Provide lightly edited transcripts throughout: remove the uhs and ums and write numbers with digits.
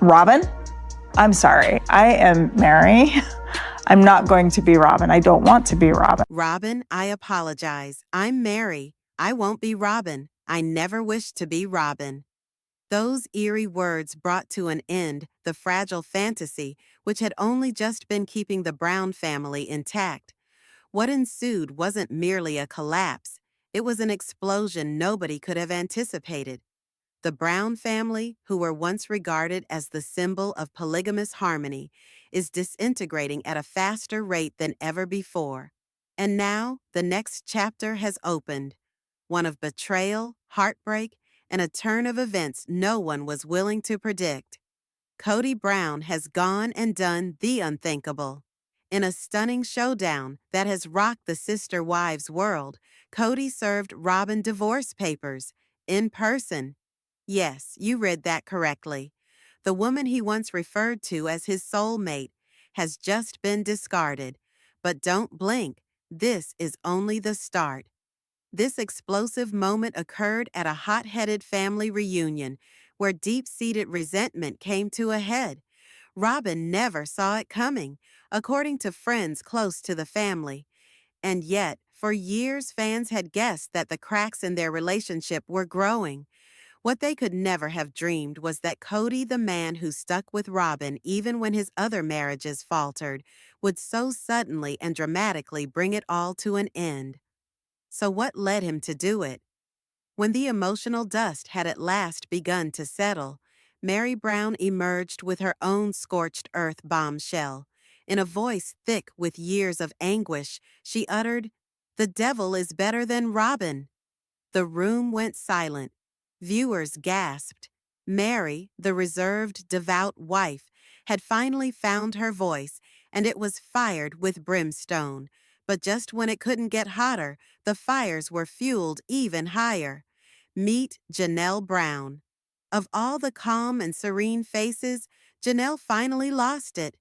Robyn? I'm sorry. I am Meri. I'm not going to be Robyn. I don't want to be Robyn. Robyn, I apologize. I'm Meri. I won't be Robyn. I never wished to be Robyn. Those eerie words brought to an end the fragile fantasy which had only just been keeping the Brown family intact. What ensued wasn't merely a collapse. It was an explosion nobody could have anticipated. The Brown family, who were once regarded as the symbol of polygamous harmony, is disintegrating at a faster rate than ever before. And now, the next chapter has opened. One of betrayal, heartbreak, and a turn of events no one was willing to predict. Kody Brown has gone and done the unthinkable. In a stunning showdown that has rocked the sister wives world, Kody served Robyn divorce papers in person. Yes, you read that correctly. The woman he once referred to as his soulmate has just been discarded. But don't blink, this is only the start. This explosive moment occurred at a hot-headed family reunion where deep-seated resentment came to a head. Robyn never saw it coming, according to friends close to the family. And yet, for years fans had guessed that the cracks in their relationship were growing. What they could never have dreamed was that Kody, the man who stuck with Robyn even when his other marriages faltered, would so suddenly and dramatically bring it all to an end. So what led him to do it? When the emotional dust had at last begun to settle, Meri Brown emerged with her own scorched earth bombshell. In a voice thick with years of anguish, she uttered, "The devil is better than Robyn." The room went silent. Viewers gasped. Meri, the reserved, devout wife, had finally found her voice, and it was fired with brimstone. But just when it couldn't get hotter, the fires were fueled even higher. Meet Janelle Brown. Of all the calm and serene faces, Janelle finally lost it.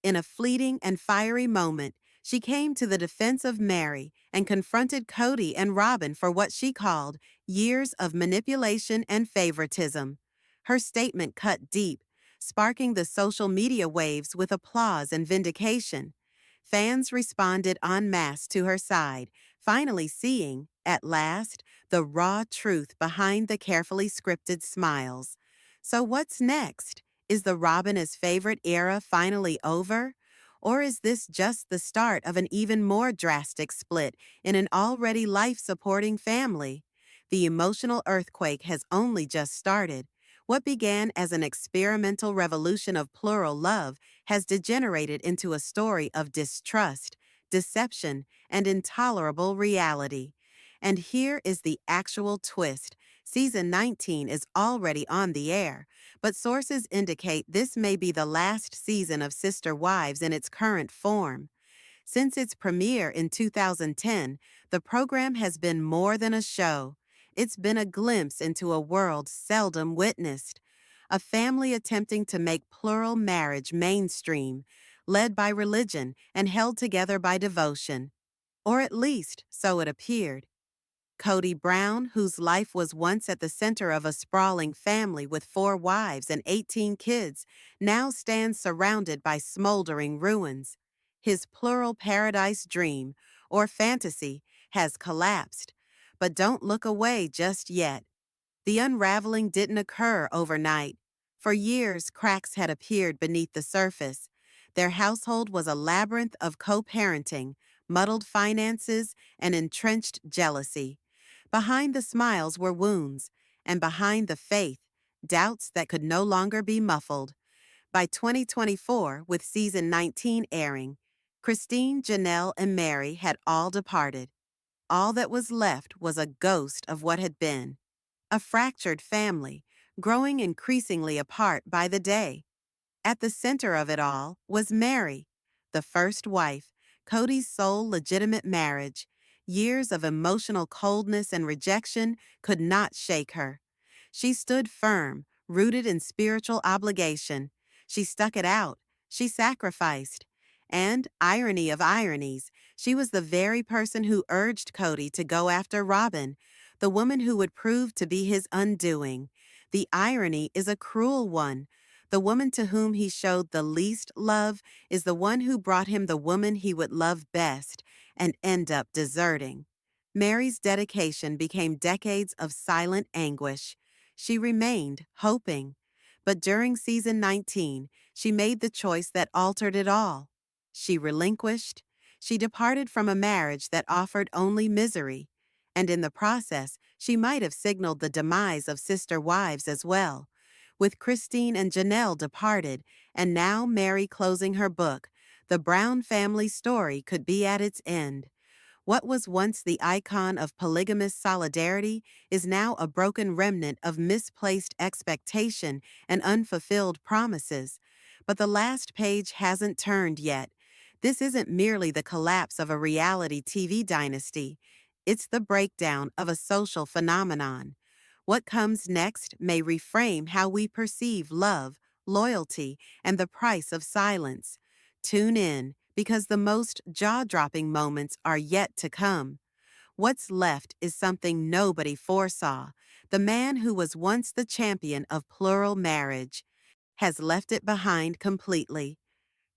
In a fleeting and fiery moment, she came to the defense of Meri and confronted Kody and Robyn for what she called years of manipulation and favoritism. Her statement cut deep, sparking the social media waves with applause and vindication. Fans responded en masse to her side, finally seeing, at last, the raw truth behind the carefully scripted smiles. So what's next? Is the Robyn as favorite era finally over? Or is this just the start of an even more drastic split in an already life-supporting family? The emotional earthquake has only just started. What began as an experimental revolution of plural love has degenerated into a story of distrust, deception, and intolerable reality. And here is the actual twist. Season 19 is already on the air, but sources indicate this may be the last season of Sister Wives in its current form. Since its premiere in 2010, the program has been more than a show. It's been a glimpse into a world seldom witnessed. A family attempting to make plural marriage mainstream, led by religion and held together by devotion. Or at least, so it appeared. Kody Brown, whose life was once at the center of a sprawling family with 4 wives and 18 kids, now stands surrounded by smoldering ruins. His plural paradise dream, or fantasy, has collapsed. But don't look away just yet. The unraveling didn't occur overnight. For years, cracks had appeared beneath the surface. Their household was a labyrinth of co-parenting, muddled finances, and entrenched jealousy. Behind the smiles were wounds, and behind the faith, doubts that could no longer be muffled. By 2024, with season 19 airing, Christine, Janelle, and Meri had all departed. All that was left was a ghost of what had been. A fractured family, growing increasingly apart by the day. At the center of it all was Meri, the first wife, Kody's sole legitimate marriage. Years of emotional coldness and rejection could not shake her. She stood firm, rooted in spiritual obligation. She stuck it out. She sacrificed. And, irony of ironies, she was the very person who urged Kody to go after Robyn, the woman who would prove to be his undoing. The irony is a cruel one. The woman to whom he showed the least love is the one who brought him the woman he would love best and end up deserting. Meri's dedication became decades of silent anguish. She remained, hoping. But during season 19, she made the choice that altered it all. She relinquished. She departed from a marriage that offered only misery. And in the process, she might have signaled the demise of sister wives as well. With Christine and Janelle departed, and now Meri closing her book, the Brown family story could be at its end. What was once the icon of polygamous solidarity is now a broken remnant of misplaced expectation and unfulfilled promises. But the last page hasn't turned yet. This isn't merely the collapse of a reality TV dynasty. It's the breakdown of a social phenomenon. What comes next may reframe how we perceive love, loyalty, and the price of silence. Tune in, because the most jaw-dropping moments are yet to come. What's left is something nobody foresaw. The man who was once the champion of plural marriage has left it behind completely.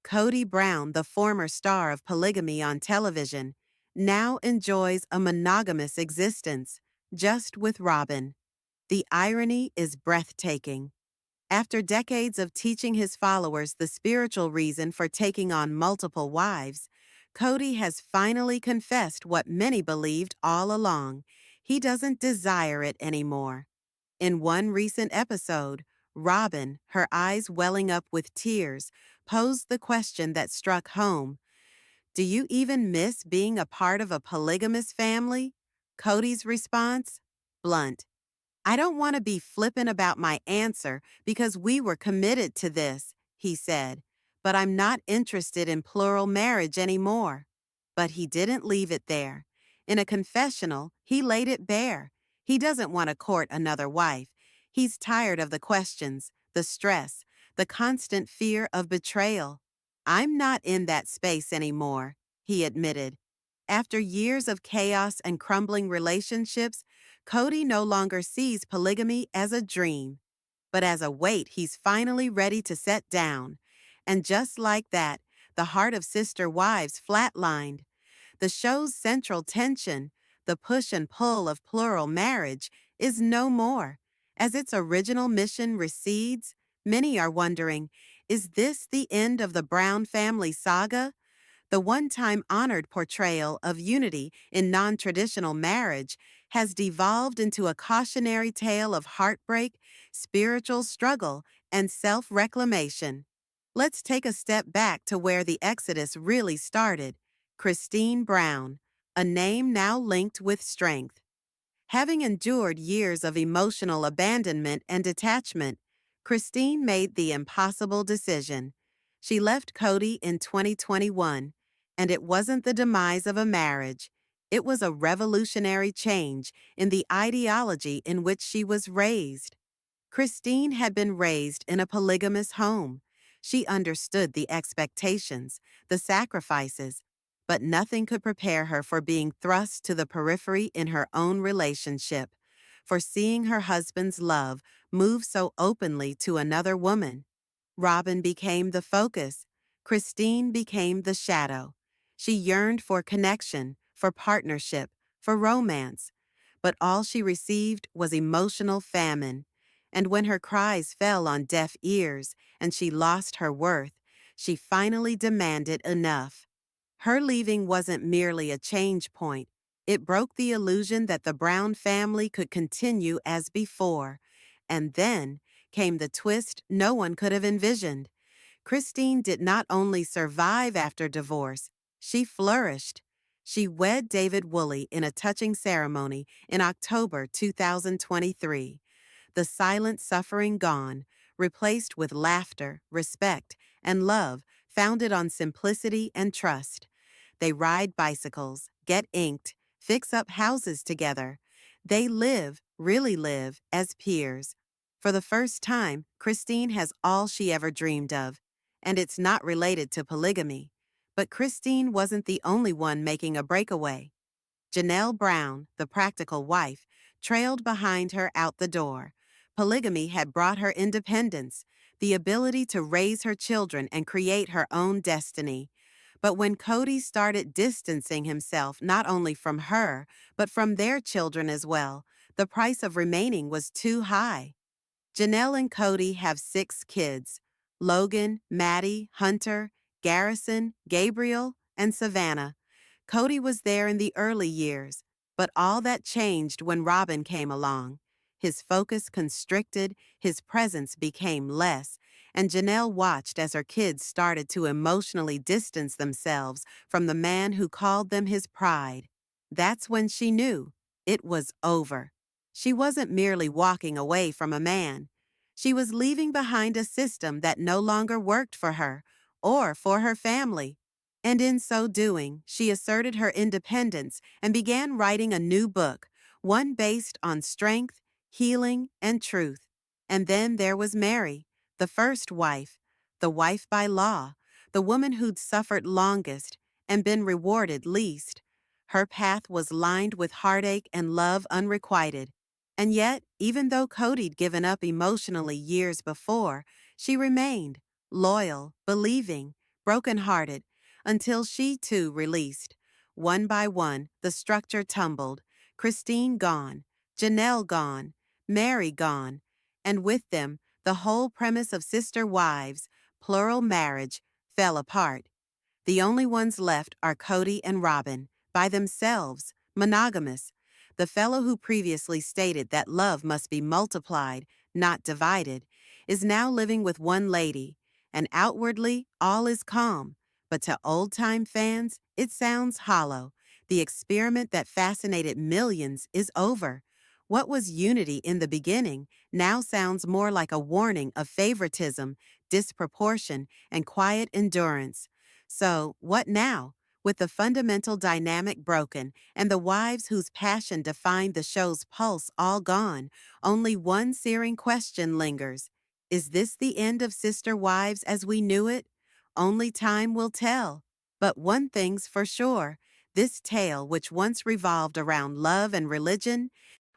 Kody Brown, the former star of polygamy on television, now enjoys a monogamous existence, just with Robyn. The irony is breathtaking. After decades of teaching his followers the spiritual reason for taking on multiple wives, Kody has finally confessed what many believed all along. He doesn't desire it anymore. In one recent episode, Robyn, her eyes welling up with tears, posed the question that struck home. Do you even miss being a part of a polygamous family? Kody's response? Blunt. I don't want to be flippant about my answer because we were committed to this, he said, but I'm not interested in plural marriage anymore. But he didn't leave it there. In a confessional, he laid it bare. He doesn't want to court another wife. He's tired of the questions, the stress, the constant fear of betrayal. I'm not in that space anymore, he admitted. After years of chaos and crumbling relationships, Kody no longer sees polygamy as a dream, but as a weight he's finally ready to set down. And just like that, the heart of Sister Wives flatlined. The show's central tension, the push and pull of plural marriage, is no more. As its original mission recedes, many are wondering, is this the end of the Brown family saga? The one-time honored portrayal of unity in non-traditional marriage has devolved into a cautionary tale of heartbreak, spiritual struggle, and self-reclamation. Let's take a step back to where the exodus really started. Kody Brown, a name now linked with strength. Having endured years of emotional abandonment and detachment, Kody made the impossible decision. She left Kody in 2021, and it wasn't the demise of a marriage. It was a revolutionary change in the ideology in which she was raised. Kody had been raised in a polygamous home. She understood the expectations, the sacrifices, but nothing could prepare her for being thrust to the periphery in her own relationship, for seeing her husband's love move so openly to another woman. Robyn became the focus. Kody became the shadow. She yearned for connection, for partnership, for romance, but all she received was emotional famine. And when her cries fell on deaf ears and she lost her worth, she finally demanded enough. Her leaving wasn't merely a change point. It broke the illusion that the Brown family could continue as before. And then came the twist no one could have envisioned. Kody did not only survive after divorce, she flourished. She wed David Woolley in a touching ceremony in October 2023. The silent suffering gone, replaced with laughter, respect, and love founded on simplicity and trust. They ride bicycles, get inked, fix up houses together. They live, really live, as peers. For the first time, Kody has all she ever dreamed of, and it's not related to polygamy. But Kody wasn't the only one making a breakaway. Janelle Brown, the practical wife, trailed behind her out the door. Polygamy had brought her independence. the ability to raise her children and create her own destiny. But when Kody started distancing himself not only from her, but from their children as well, the price of remaining was too high. Janelle and Kody have 6 kids: Logan, Maddie, Hunter, Garrison, Gabriel, and Savannah. Kody was there in the early years, but all that changed when Robyn came along. His focus constricted, his presence became less, and Janelle watched as her kids started to emotionally distance themselves from the man who called them his pride. That's when she knew it was over. She wasn't merely walking away from a man. She was leaving behind a system that no longer worked for her or for her family. And in so doing, she asserted her independence and began writing a new book, one based on strength, healing, and truth. And then there was Meri, the first wife, the wife by law, the woman who'd suffered longest and been rewarded least. Her path was lined with heartache and love unrequited. And yet, even though Kody'd given up emotionally years before, she remained loyal, believing, broken-hearted, until she too released. One by one, the structure tumbled. Christine gone, Janelle gone, Meri gone, and with them, the whole premise of sister wives, plural marriage, fell apart. The only ones left are Kody and Robyn, by themselves, monogamous. The fellow who previously stated that love must be multiplied, not divided, is now living with one lady, and outwardly all is calm. But to old-time fans, it sounds hollow. The experiment that fascinated millions is over. What was unity in the beginning now sounds more like a warning of favoritism, disproportion, and quiet endurance. So, what now? With the fundamental dynamic broken and the wives whose passion defined the show's pulse all gone, only one searing question lingers. Is this the end of Sister Wives as we knew it? Only time will tell. But one thing's for sure, this tale, which once revolved around love and religion,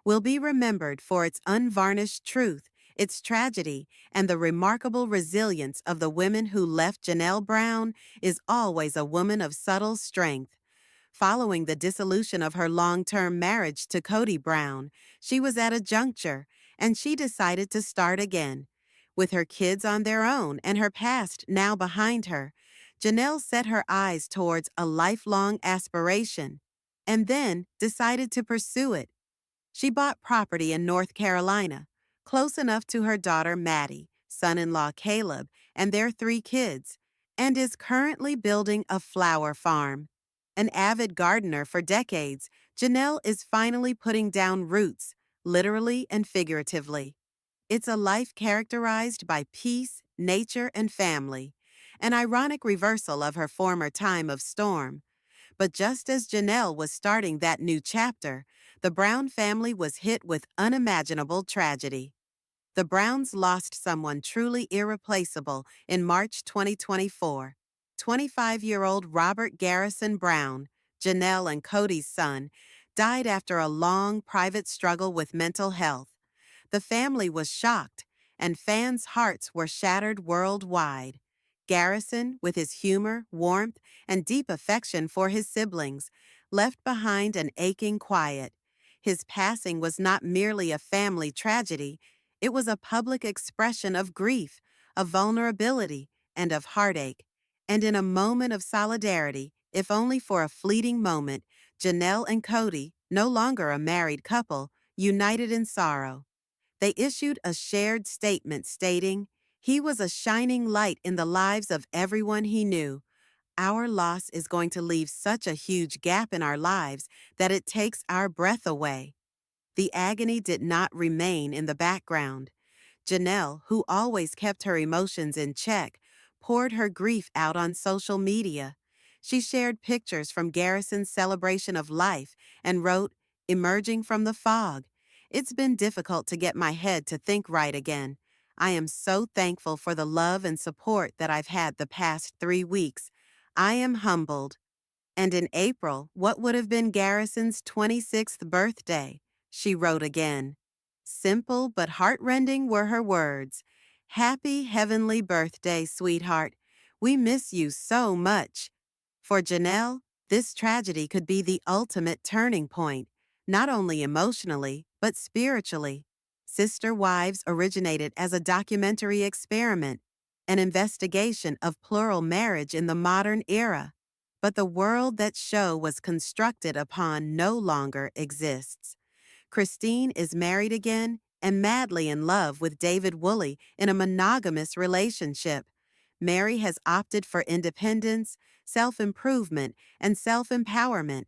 will be remembered for its unvarnished truth, its tragedy, and the remarkable resilience of the women who left. Janelle Brown is always a woman of subtle strength. Following the dissolution of her long-term marriage to Kody Brown, she was at a juncture, and she decided to start again. With her kids on their own and her past now behind her, Janelle set her eyes towards a lifelong aspiration, and then decided to pursue it. She bought property in North Carolina, close enough to her daughter Maddie, son-in-law Caleb, and their 3 kids, and is currently building a flower farm. An avid gardener for decades, Janelle is finally putting down roots, literally and figuratively. It's a life characterized by peace, nature, and family, an ironic reversal of her former time of storm. But just as Janelle was starting that new chapter, the Brown family was hit with unimaginable tragedy. The Browns lost someone truly irreplaceable in March 2024. 25-year-old Robert Garrison Brown, Janelle and Kody's son, died after a long private struggle with mental health. The family was shocked, and fans' hearts were shattered worldwide. Garrison, with his humor, warmth, and deep affection for his siblings, left behind an aching quiet. His passing was not merely a family tragedy, it was a public expression of grief, of vulnerability, and of heartache. And in a moment of solidarity, if only for a fleeting moment, Janelle and Kody, no longer a married couple, united in sorrow. They issued a shared statement stating, "He was a shining light in the lives of everyone he knew. Our loss is going to leave such a huge gap in our lives that it takes our breath away." The agony did not remain in the background. Janelle, who always kept her emotions in check, poured her grief out on social media. She shared pictures from Garrison's celebration of life and wrote, "Emerging from the fog. It's been difficult to get my head to think right again. I am so thankful for the love and support that I've had the past 3 weeks. I am humbled." And in April, what would have been Garrison's 26th birthday, she wrote again. Simple but heartrending were her words. Happy heavenly birthday, sweetheart. We miss you so much. For Janelle, this tragedy could be the ultimate turning point, not only emotionally, but spiritually. Sister Wives originated as a documentary experiment, an investigation of plural marriage in the modern era. But the world that show was constructed upon no longer exists. Christine is married again and madly in love with David Woolley in a monogamous relationship. Meri has opted for independence, self-improvement, and self-empowerment.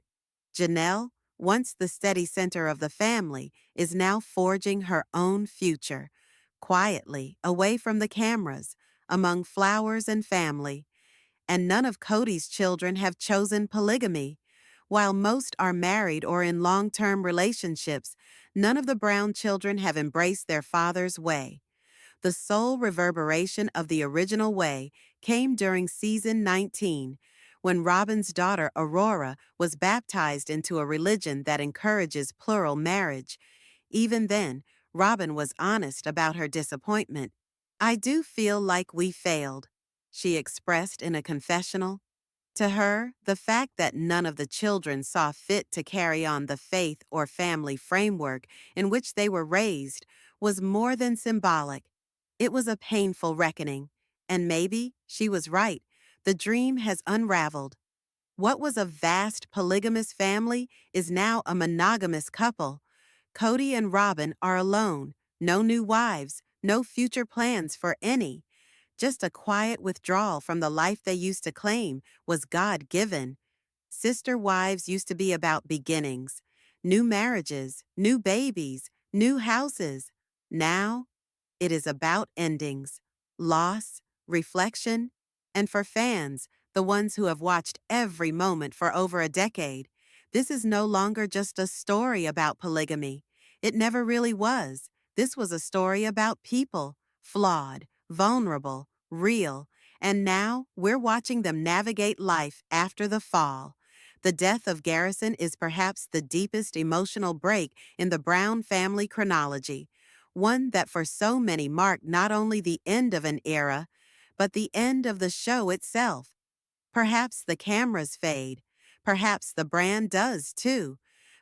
Janelle, once the steady center of the family, is now forging her own future, quietly, away from the cameras, among flowers and family. And none of Kody's children have chosen polygamy. While most are married or in long-term relationships, none of the Brown children have embraced their father's way. The sole reverberation of the original way came during season 19, when Robyn's daughter Aurora was baptized into a religion that encourages plural marriage. Even then, Robyn was honest about her disappointment. "I do feel like we failed," she expressed in a confessional. To her, the fact that none of the children saw fit to carry on the faith or family framework in which they were raised was more than symbolic. It was a painful reckoning, and maybe she was right. The dream has unraveled. What was a vast polygamous family is now a monogamous couple. Kody and Robyn are alone, no new wives, no future plans for any. Just a quiet withdrawal from the life they used to claim was God-given. Sister Wives used to be about beginnings, new marriages, new babies, new houses. Now, it is about endings, loss, reflection, and for fans, the ones who have watched every moment for over a decade, this is no longer just a story about polygamy. It never really was. This was a story about people, flawed, vulnerable, real, and now we're watching them navigate life after the fall. The death of Garrison is perhaps the deepest emotional break in the Brown family chronology, one that for so many marked not only the end of an era, but the end of the show itself. Perhaps the cameras fade. Perhaps the brand does too.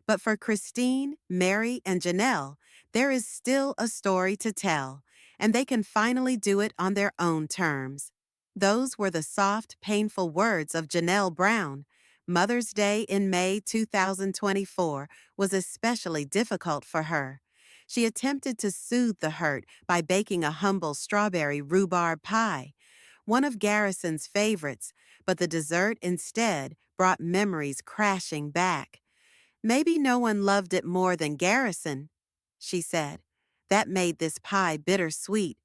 But for Christine, Meri, and Janelle, there is still a story to tell, and they can finally do it on their own terms. Those were the soft, painful words of Janelle Brown. Mother's Day in May 2024 was especially difficult for her. She attempted to soothe the hurt by baking a humble strawberry rhubarb pie, one of Garrison's favorites, but the dessert instead brought memories crashing back. "Maybe no one loved it more than Garrison," she said. "That made this pie bittersweet.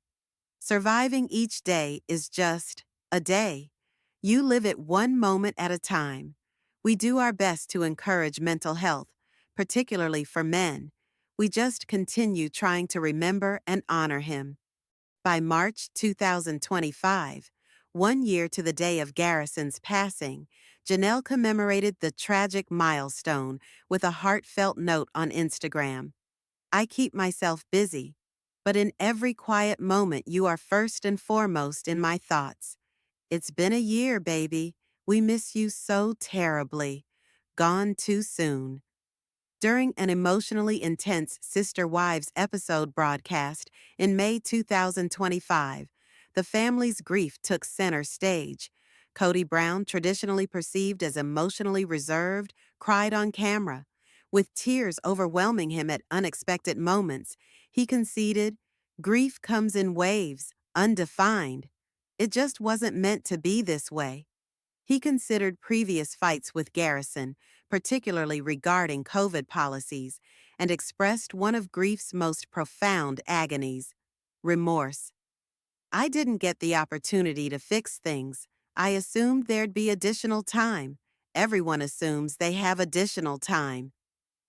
Surviving each day is just a day. You live it one moment at a time. We do our best to encourage mental health, particularly for men. We just continue trying to remember and honor him." By March 2025, 1 year to the day of Garrison's passing, Janelle commemorated the tragic milestone with a heartfelt note on Instagram. "I keep myself busy, but in every quiet moment you are first and foremost in my thoughts. It's been a year, baby. We miss you so terribly. Gone too soon." During an emotionally intense Sister Wives episode broadcast in May 2025, the family's grief took center stage. Kody Brown, traditionally perceived as emotionally reserved, cried on camera. With tears overwhelming him at unexpected moments, he conceded, "Grief comes in waves, undefined. It just wasn't meant to be this way." He considered previous fights with Garrison, particularly regarding COVID policies, and expressed one of grief's most profound agonies: remorse. "I didn't get the opportunity to fix things. I assumed there'd be additional time. Everyone assumes they have additional time."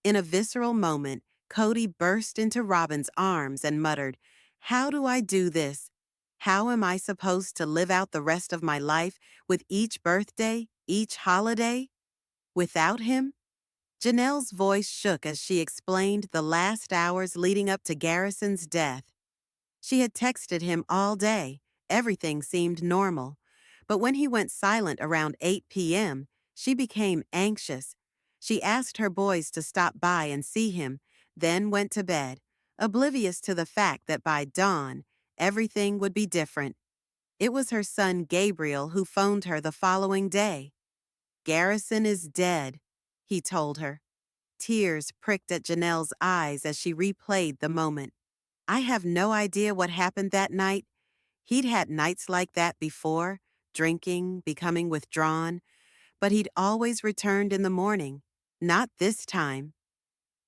In a visceral moment, Kody burst into Robyn's arms and muttered, "How do I do this? How am I supposed to live out the rest of my life with each birthday, each holiday? Without him?" Janelle's voice shook as she explained the last hours leading up to Garrison's death. She had texted him all day. Everything seemed normal. But when he went silent around 8 p.m., she became anxious. She asked her boys to stop by and see him, then went to bed, oblivious to the fact that by dawn, everything would be different. It was her son Gabriel who phoned her the following day. "Garrison is dead," he told her. Tears pricked at Janelle's eyes as she replayed the moment. I have no idea what happened that night. He'd had nights like that before, drinking, becoming withdrawn, but he'd always returned in the morning. Not this time.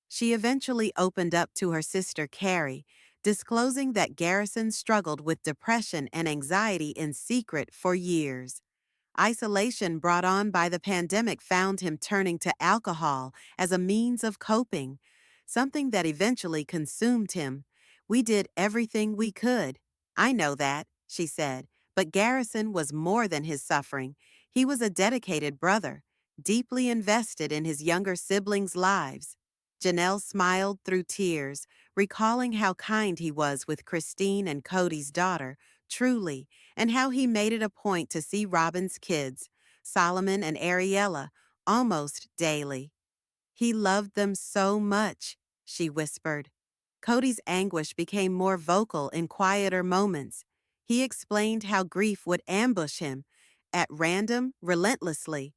She eventually opened up to her sister Carrie, disclosing that Garrison struggled with depression and anxiety in secret for years. Isolation brought on by the pandemic found him turning to alcohol as a means of coping, something that eventually consumed him. "We did everything we could." "I know that," she said, but Garrison was more than his suffering. He was a dedicated brother, deeply invested in his younger siblings' lives. Janelle smiled through tears, recalling how kind he was with Christine and Kody's daughter, Truly, and how he made it a point to see Robyn's kids, Solomon and Ariella, almost daily. "He loved them so much," she whispered. Kody's anguish became more vocal in quieter moments. He explained how grief would ambush him, at random, relentlessly.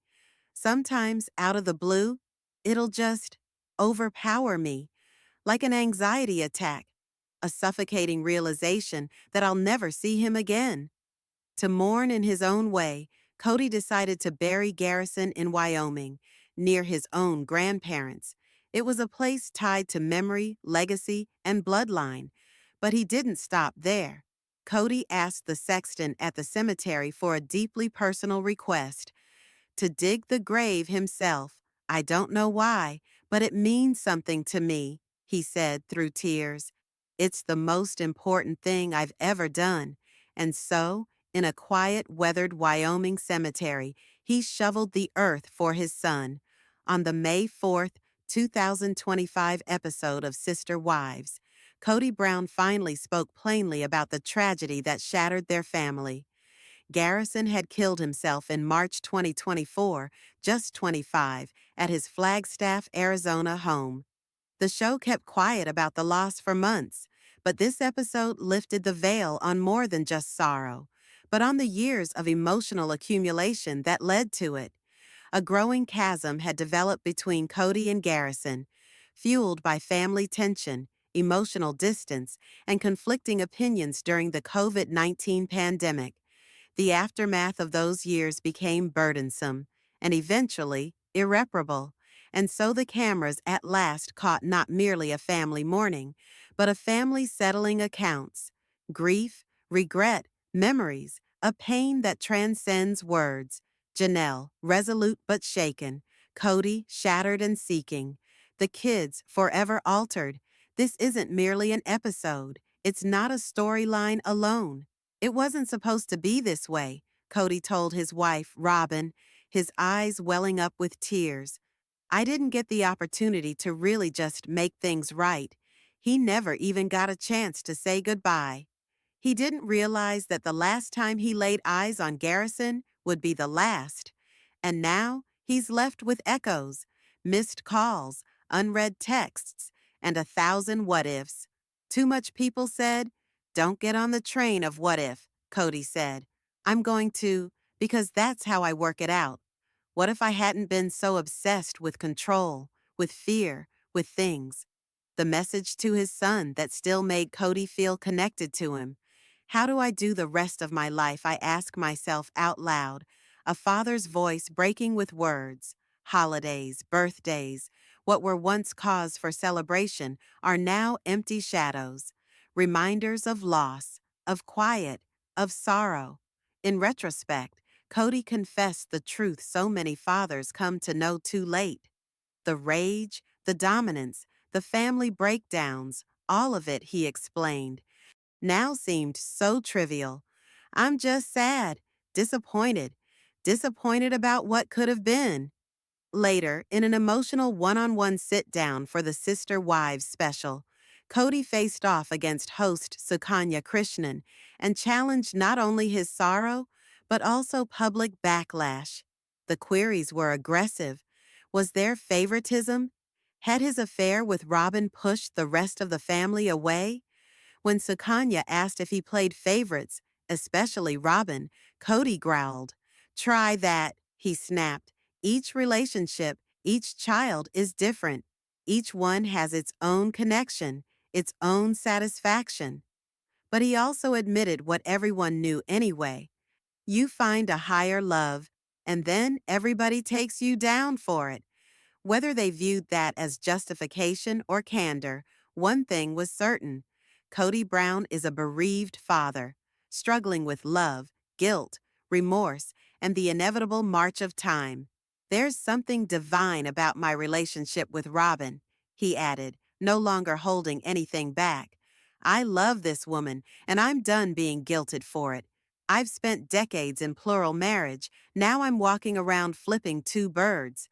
"Sometimes, out of the blue, it'll just overpower me, like an anxiety attack, a suffocating realization that I'll never see him again." To mourn in his own way, Kody decided to bury Garrison in Wyoming, near his own grandparents. It was a place tied to memory, legacy, and bloodline. But he didn't stop there. Kody asked the sexton at the cemetery for a deeply personal request: to dig the grave himself. "I don't know why, but it means something to me," he said through tears. "It's the most important thing I've ever done." And so, in a quiet, weathered Wyoming cemetery, he shoveled the earth for his son. On the May 4th, 2025 episode of Sister Wives, Kody Brown finally spoke plainly about the tragedy that shattered their family. Garrison had killed himself in March 2024, just 25, at his Flagstaff, Arizona home. The show kept quiet about the loss for months, but this episode lifted the veil on more than just sorrow, but on the years of emotional accumulation that led to it. A growing chasm had developed between Kody and Garrison, fueled by family tension, emotional distance, and conflicting opinions during the COVID-19 pandemic. The aftermath of those years became burdensome and eventually irreparable, and so the cameras at last caught not merely a family mourning, but a family settling accounts, grief, regret, memories, a pain that transcends words. Janelle, resolute but shaken; Kody, shattered and seeking; the kids, forever altered. This isn't merely an episode. It's not a storyline alone. "It wasn't supposed to be this way," Kody told his wife, Robyn, his eyes welling up with tears. "I didn't get the opportunity to really just make things right." He never even got a chance to say goodbye. He didn't realize that the last time he laid eyes on Garrison would be the last. And now he's left with echoes, missed calls, unread texts, and 1,000 what-ifs. Too much people said, "Don't get on the train of what if," Kody said. "I'm going to, because that's how I work it out. What if I hadn't been so obsessed with control, with fear, with things?" The message to his son that still made Kody feel connected to him. "How do I do the rest of my life?" I ask myself out loud, a father's voice breaking with words. Holidays, birthdays, what were once cause for celebration are now empty shadows, reminders of loss, of quiet, of sorrow. In retrospect, Kody confessed the truth so many fathers come to know too late. The rage, the dominance, the family breakdowns, all of it, he explained, now seemed so trivial. "I'm just sad, disappointed, disappointed about what could have been." Later, in an emotional one-on-one sit-down for the Sister Wives special, Kody faced off against host Sukanya Krishnan and challenged not only his sorrow, but also public backlash. The queries were aggressive. Was there favoritism? Had his affair with Robyn pushed the rest of the family away? When Sukanya asked if he played favorites, especially Robyn, Kody growled. "Try that," he snapped. "Each relationship, each child is different. Each one has its own connection, its own satisfaction." But he also admitted what everyone knew anyway. You find a higher love, and then everybody takes you down for it. Whether they viewed that as justification or candor, one thing was certain. Kody Brown is a bereaved father, struggling with love, guilt, remorse, and the inevitable march of time. "There's something divine about my relationship with Robyn," he added, no longer holding anything back. "I love this woman, and I'm done being guilted for it. I've spent decades in plural marriage. Now I'm walking around flipping two birds."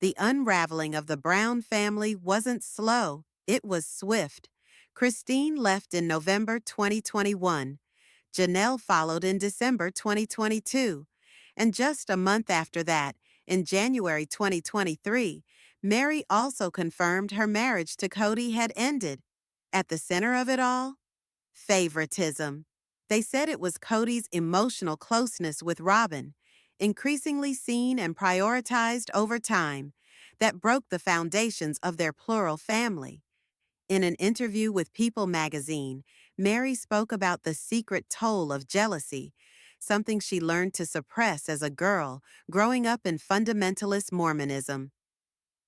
The unraveling of the Brown family wasn't slow, it was swift. Christine left in November 2021. Janelle followed in December 2022. And just a month after that, in January 2023, Meri also confirmed her marriage to Kody had ended. At the center of it all, favoritism. They said it was Kody's emotional closeness with Robyn, increasingly seen and prioritized over time, that broke the foundations of their plural family. In an interview with People magazine, Meri spoke about the secret toll of jealousy, something she learned to suppress as a girl growing up in fundamentalist Mormonism.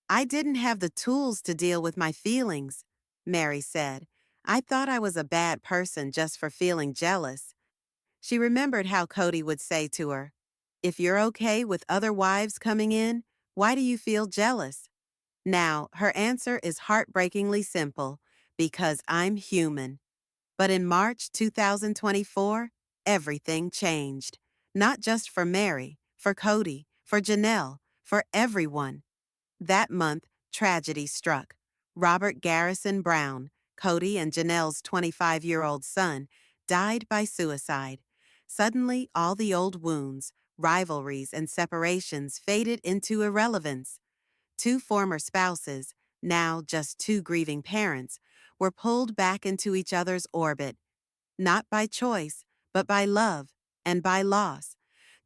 "I didn't have the tools to deal with my feelings," Meri said. "I thought I was a bad person just for feeling jealous." She remembered how Kody would say to her, "If you're okay with other wives coming in, why do you feel jealous?" Now, her answer is heartbreakingly simple: because I'm human. But in March 2024, everything changed. Not just for Meri, for Kody, for Janelle, for everyone. That month, tragedy struck. Robert Garrison Brown, Kody and Janelle's 25-year-old son, died by suicide. Suddenly, all the old wounds, rivalries, and separations faded into irrelevance. Two former spouses, now just two grieving parents, were pulled back into each other's orbit, not by choice, but by love and by loss.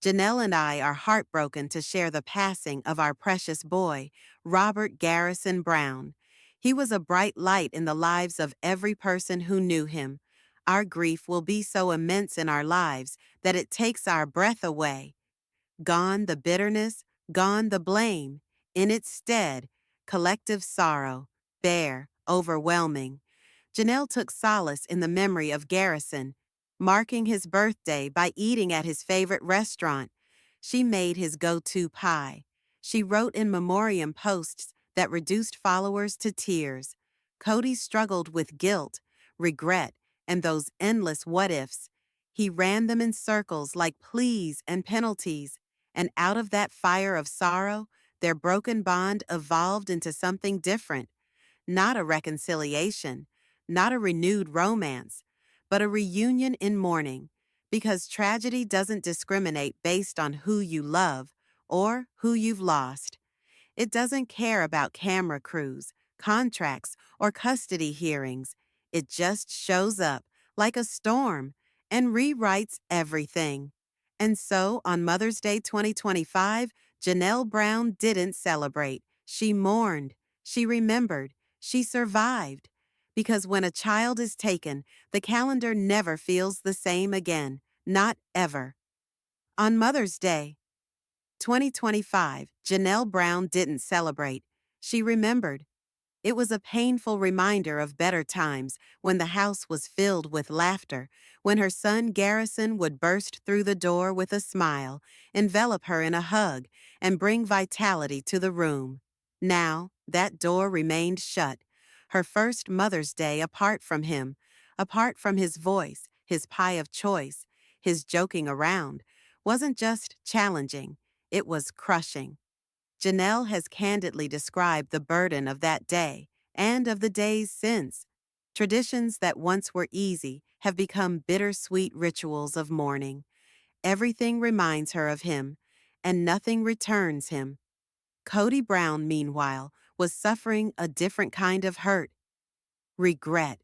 Janelle and I are heartbroken to share the passing of our precious boy, Robert Garrison Brown. He was a bright light in the lives of every person who knew him. Our grief will be so immense in our lives that it takes our breath away. Gone the bitterness, gone the blame. In its stead, collective sorrow, bare, overwhelming. Janelle took solace in the memory of Garrison, marking his birthday by eating at his favorite restaurant. She made his go-to pie. She wrote in memoriam posts that reduced followers to tears. Kody struggled with guilt, regret, and those endless what-ifs. He ran them in circles like pleas and penalties, and out of that fire of sorrow, their broken bond evolved into something different. Not a reconciliation, not a renewed romance, but a reunion in mourning, because tragedy doesn't discriminate based on who you love or who you've lost. It doesn't care about camera crews, contracts, or custody hearings. It just shows up like a storm and rewrites everything. And so, on Mother's Day 2025, Janelle Brown didn't celebrate. She mourned. She remembered. She survived. Because when a child is taken, the calendar never feels the same again. Not ever. On Mother's Day 2025, Janelle Brown didn't celebrate. She remembered. It was a painful reminder of better times when the house was filled with laughter, when her son Garrison would burst through the door with a smile, envelop her in a hug, and bring vitality to the room. Now, that door remained shut. Her first Mother's Day apart from him, apart from his voice, his pie of choice, his joking around, wasn't just challenging, it was crushing. Janelle has candidly described the burden of that day and of the days since. Traditions that once were easy have become bittersweet rituals of mourning. Everything reminds her of him, and nothing returns him. Kody Brown, meanwhile, was suffering a different kind of hurt: regret.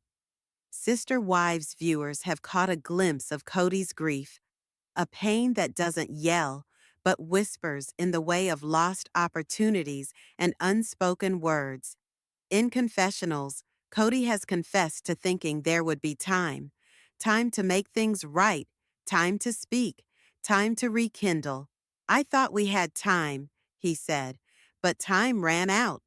Sister Wives viewers have caught a glimpse of Kody's grief, a pain that doesn't yell, but whispers in the way of lost opportunities and unspoken words. In confessionals, Kody has confessed to thinking there would be time. Time to make things right, time to speak, time to rekindle. "I thought we had time," he said, "but time ran out."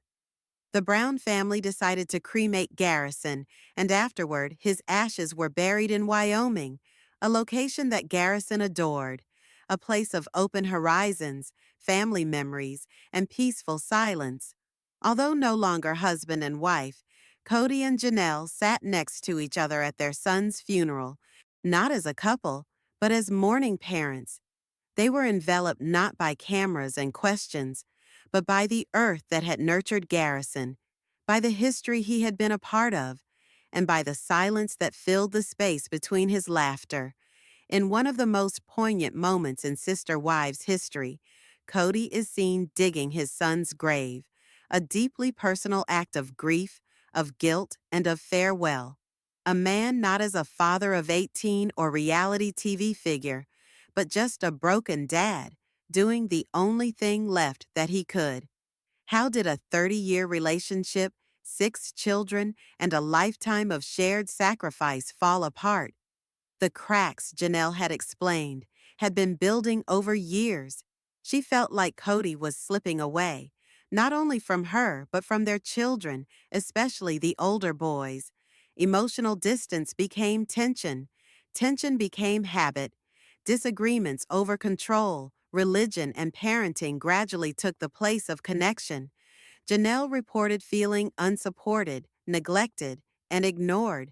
The Brown family decided to cremate Garrison, and afterward, his ashes were buried in Wyoming, a location that Garrison adored, a place of open horizons, family memories, and peaceful silence. Although no longer husband and wife, Kody and Janelle sat next to each other at their son's funeral, not as a couple, but as mourning parents. They were enveloped not by cameras and questions, but by the earth that had nurtured Garrison, by the history he had been a part of, and by the silence that filled the space between his laughter. In one of the most poignant moments in Sister Wives history, Kody is seen digging his son's grave, a deeply personal act of grief, of guilt, and of farewell. A man not as a father of 18 or reality TV figure, but just a broken dad, doing the only thing left that he could. How did a 30-year relationship, 6 children, and a lifetime of shared sacrifice fall apart? The cracks, Janelle had explained, had been building over years. She felt like Kody was slipping away, not only from her, but from their children, especially the older boys. Emotional distance became tension. Tension became habit. Disagreements over control, religion, and parenting gradually took the place of connection. Janelle reported feeling unsupported, neglected, and ignored.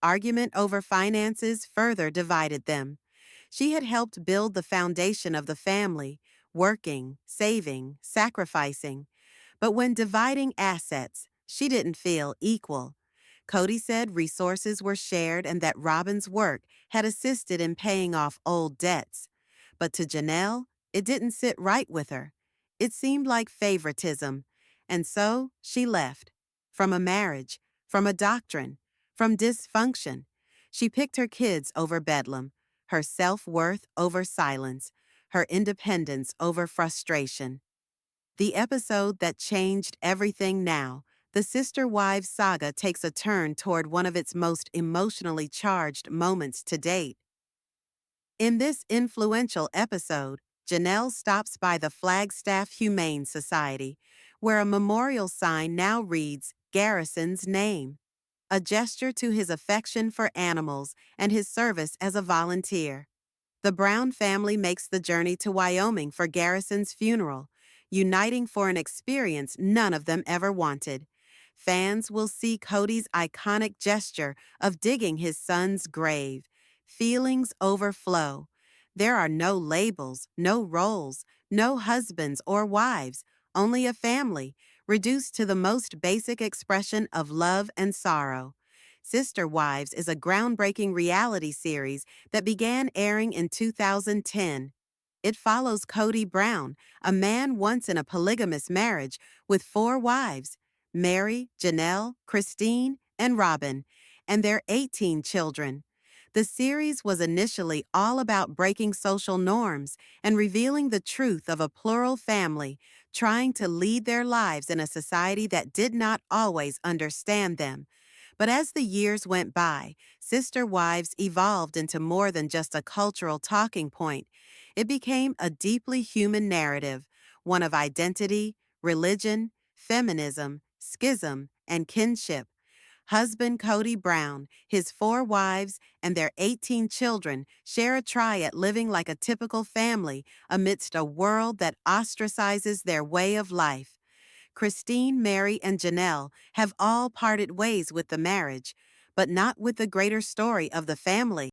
Argument over finances further divided them. She had helped build the foundation of the family, working, saving, sacrificing. But when dividing assets, she didn't feel equal. Kody said resources were shared and that Robyn's work had assisted in paying off old debts. But to Janelle, it didn't sit right with her. It seemed like favoritism. And so she left. From a marriage, from a doctrine, from dysfunction. She picked her kids over bedlam, her self-worth over silence, her independence over frustration. The episode that changed everything now, the Sister Wives saga, takes a turn toward one of its most emotionally charged moments to date. In this influential episode, Janelle stops by the Flagstaff Humane Society, where a memorial sign now reads Garrison's name, a gesture to his affection for animals and his service as a volunteer. The Brown family makes the journey to Wyoming for Garrison's funeral, uniting for an experience none of them ever wanted. Fans will see Kody's iconic gesture of digging his son's grave. Feelings overflow. There are no labels, no roles, no husbands or wives, only a family, reduced to the most basic expression of love and sorrow. Sister Wives is a groundbreaking reality series that began airing in 2010. It follows Kody Brown, a man once in a polygamous marriage with 4 wives, Meri, Janelle, Christine, and Robyn, and their 18 children. The series was initially all about breaking social norms and revealing the truth of a plural family trying to lead their lives in a society that did not always understand them. But as the years went by, Sister Wives evolved into more than just a cultural talking point. It became a deeply human narrative, one of identity, religion, feminism, schism, and kinship. Husband Kody Brown, his 4 wives, and their 18 children share a try at living like a typical family amidst a world that ostracizes their way of life. Christine, Meri, and Janelle have all parted ways with the marriage, but not with the greater story of the family.